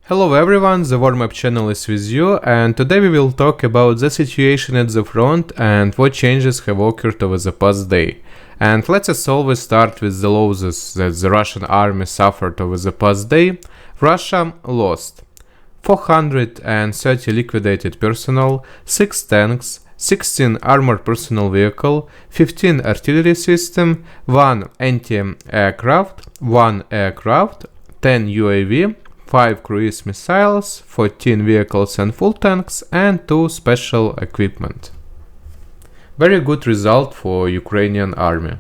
Hello everyone, the warm-up channel is with you, and today we will talk about the situation at the front and what changes have occurred over the past day. And let's as always start with the losses that the Russian army suffered over the past day. Russia lost 430 liquidated personnel, 6 tanks, 16 armored personnel vehicle, 15 artillery system, 1 anti-aircraft, 1 aircraft, 10 UAV, 5 cruise missiles, 14 vehicles and full tanks, and 2 special equipment. Very good result for Ukrainian army.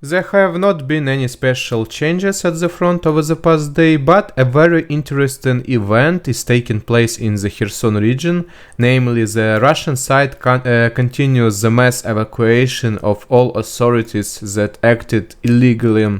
There have not been any special changes at the front over the past day, but a very interesting event is taking place in the Kherson region, namely the Russian side continues the mass evacuation of all authorities that acted illegally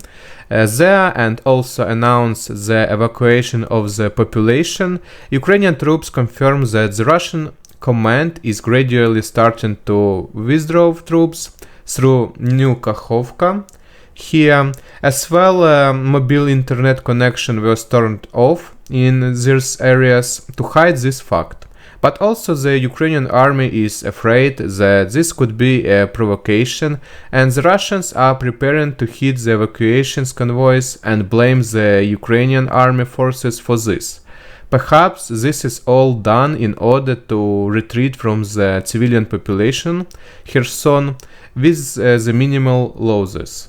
there, and also announced the evacuation of the population. Ukrainian troops confirm that the Russian command is gradually starting to withdraw troops through New Kakhovka. Here, as well, mobile internet connection was turned off in these areas to hide this fact. But also the Ukrainian army is afraid that this could be a provocation, and the Russians are preparing to hit the evacuation convoys and blame the Ukrainian army forces for this. Perhaps this is all done in order to retreat from the civilian population, Kherson, with the minimal losses.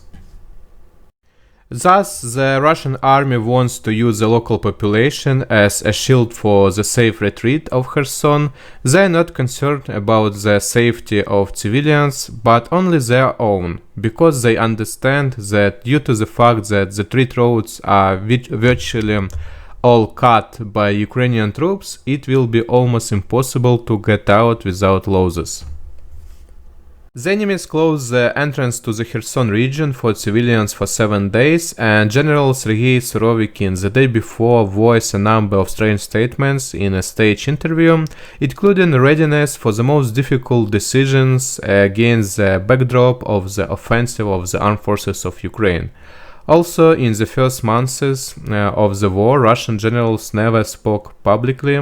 Thus, the Russian army wants to use the local population as a shield for the safe retreat of Kherson. They are not concerned about the safety of civilians, but only their own, because they understand that due to the fact that the trade roads are virtually all cut by Ukrainian troops, it will be almost impossible to get out without losses. The enemies closed the entrance to the Kherson region for civilians for 7 days, and General Sergei Surovikin the day before voiced a number of strange statements in a stage interview, including readiness for the most difficult decisions against the backdrop of the offensive of the armed forces of Ukraine. Also, in the first months of the war, Russian generals never spoke publicly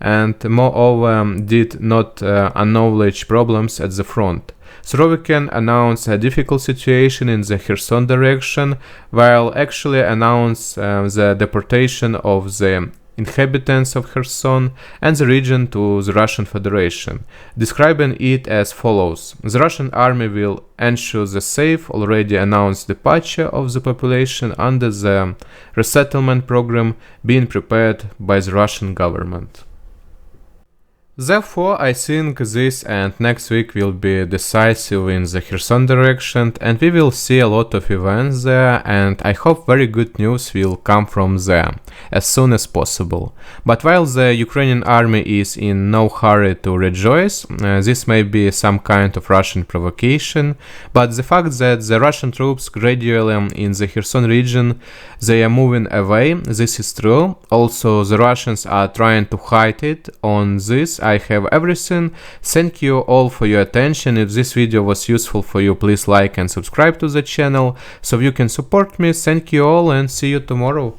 and moreover did not acknowledge problems at the front. Surovikin announced a difficult situation in the Kherson direction, while actually announced the deportation of the inhabitants of Kherson and the region to the Russian Federation, describing it as follows: the Russian army will ensure the safe, already announced departure of the population under the resettlement program being prepared by the Russian government. Therefore, I think this and next week will be decisive in the Kherson direction, and we will see a lot of events there, and I hope very good news will come from there as soon as possible. But while the Ukrainian army is in no hurry to rejoice, this may be some kind of Russian provocation, but the fact that the Russian troops gradually in the Kherson region, they are moving away, this is true. Also, the Russians are trying to hide it. On this I have everything. Thank you all for your attention. If this video was useful for you, please like and subscribe to the channel so you can support me. Thank you all and see you tomorrow.